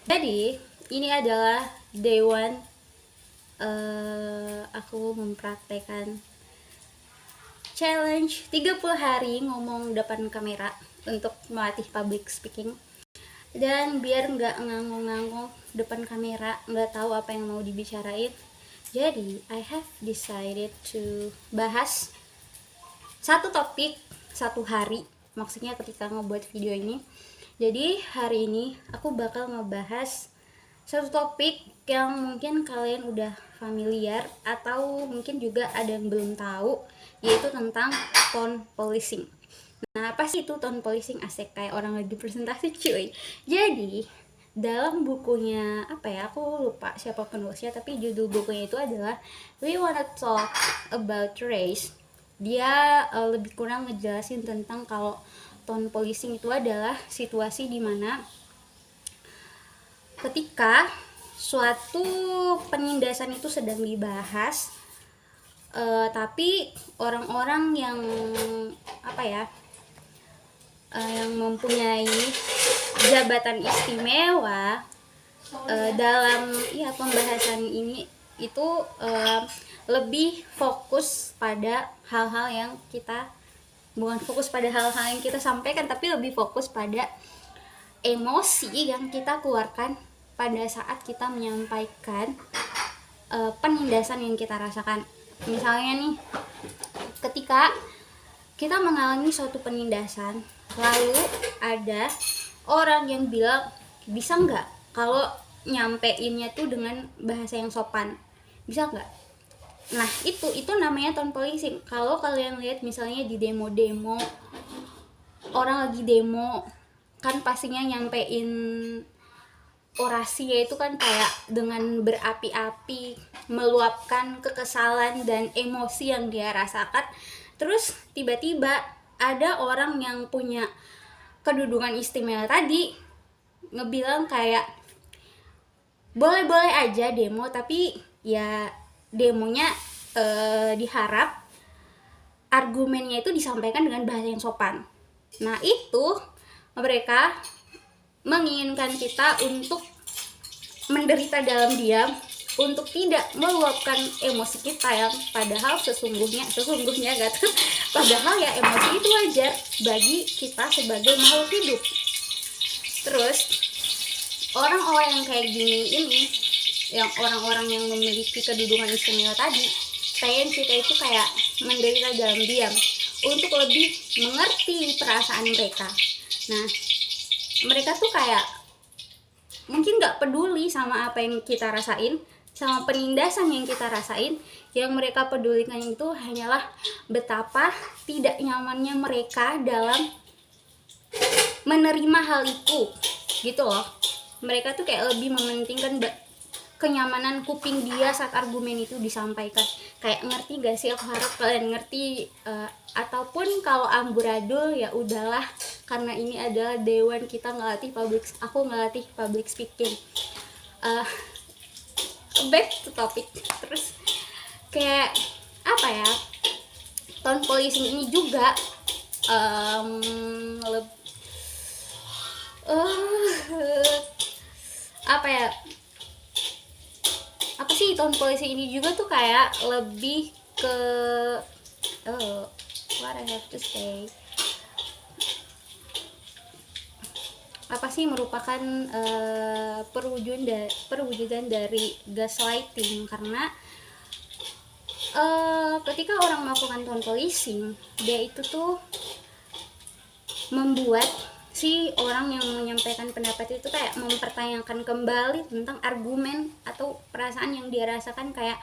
Jadi ini adalah day one aku mempraktekkan challenge 30 hari ngomong depan kamera untuk melatih public speaking. Dan biar nggak nganggung-nganggung depan kamera, nggak tahu apa yang mau dibicarain, jadi I have decided to bahas satu topik satu hari, maksudnya ketika ngebuat video ini. Jadi hari ini aku bakal ngebahas satu topik yang mungkin kalian udah familiar atau mungkin juga ada yang belum tahu, yaitu tentang tone policing. Nah, apa sih itu tone policing? Asik, kayak orang lagi presentasi cuy. Jadi dalam bukunya apa ya, aku lupa siapa penulisnya, tapi judul bukunya itu adalah We Wanna Talk About Race. Dia lebih kurang ngejelasin tentang kalau tone policing itu adalah situasi dimana ketika suatu penindasan itu sedang dibahas, tapi orang-orang yang apa ya, yang mempunyai jabatan istimewa dalam pembahasan ini itu lebih fokus pada hal-hal yang kita bukan fokus pada hal-hal yang kita sampaikan, tapi lebih fokus pada emosi yang kita keluarkan pada saat kita menyampaikan penindasan yang kita rasakan. Misalnya nih, ketika kita mengalami suatu penindasan, lalu ada orang yang bilang, bisa nggak kalau nyampeinnya tuh dengan bahasa yang sopan, bisa nggak? Nah, itu namanya tone policing. Kalau kalian lihat misalnya di demo-demo, orang lagi demo kan pastinya nyampein orasinya itu kan kayak dengan berapi-api, meluapkan kekesalan dan emosi yang dia rasakan. Terus tiba-tiba ada orang yang punya kedudukan istimewa tadi ngebilang kayak, boleh-boleh aja demo, tapi ya demonya diharap argumennya itu disampaikan dengan bahasa yang sopan. Nah, itu mereka menginginkan kita untuk menderita dalam diam, untuk tidak meluapkan emosi kita yang padahal sesungguhnya gitu. Padahal ya emosi itu wajar bagi kita sebagai makhluk hidup. Terus orang-orang yang kayak gini ini, yang orang-orang yang memiliki kedudukan istimewa tadi, pengen kita itu kayak menderita dalam diam untuk lebih mengerti perasaan mereka. Nah, mereka tuh kayak mungkin nggak peduli sama apa yang kita rasain, sama penindasan yang kita rasain. Yang mereka pedulikan itu hanyalah betapa tidak nyamannya mereka dalam menerima hal itu, gitu loh. Mereka tuh kayak lebih mementingkan kenyamanan kuping dia saat argumen itu disampaikan. Kayak, ngerti gak sih? Aku harap kalian ngerti. Ataupun kalau amburadul, ya udahlah, karena ini adalah dewan kita aku ngelatih public speaking. Back to topic. Terus kayak apa ya, tone policing ini juga apa sih, tone policing ini juga tuh kayak lebih ke what I have to say, apa sih, merupakan perwujudan dari gaslighting. Karena ketika orang melakukan tone policing, dia itu tuh membuat si orang yang menyampaikan pendapat itu kayak mempertanyakan kembali tentang argumen atau perasaan yang dia rasakan. Kayak,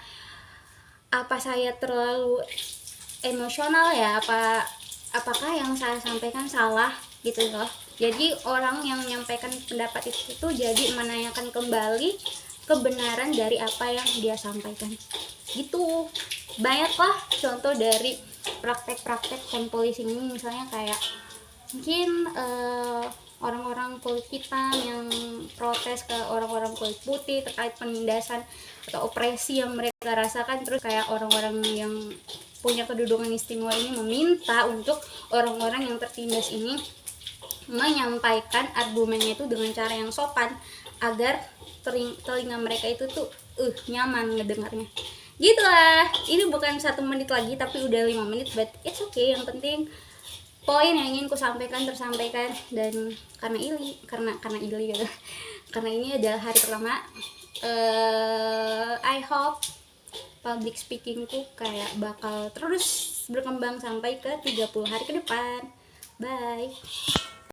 apa saya terlalu emosional ya, apakah yang saya sampaikan salah, gitu loh. Jadi orang yang menyampaikan pendapat itu jadi menanyakan kembali kebenaran dari apa yang dia sampaikan, gitu. Banyaklah contoh dari praktek-praktek tone policing ini. Misalnya kayak mungkin orang-orang kulit hitam yang protes ke orang-orang kulit putih terkait penindasan atau opresi yang mereka rasakan. Terus kayak orang-orang yang punya kedudukan istimewa ini meminta untuk orang-orang yang tertindas ini menyampaikan argumennya itu dengan cara yang sopan agar telinga mereka itu tuh nyaman ngedengarnya. Gitulah, ini bukan 1 menit lagi tapi udah 5 menit, but it's okay. Yang penting poin yang ingin ku sampaikan tersampaikan. Dan karena ili gitu, karena ini adalah hari pertama, I hope public speakingku kayak bakal terus berkembang sampai ke 30 hari ke depan. Bye.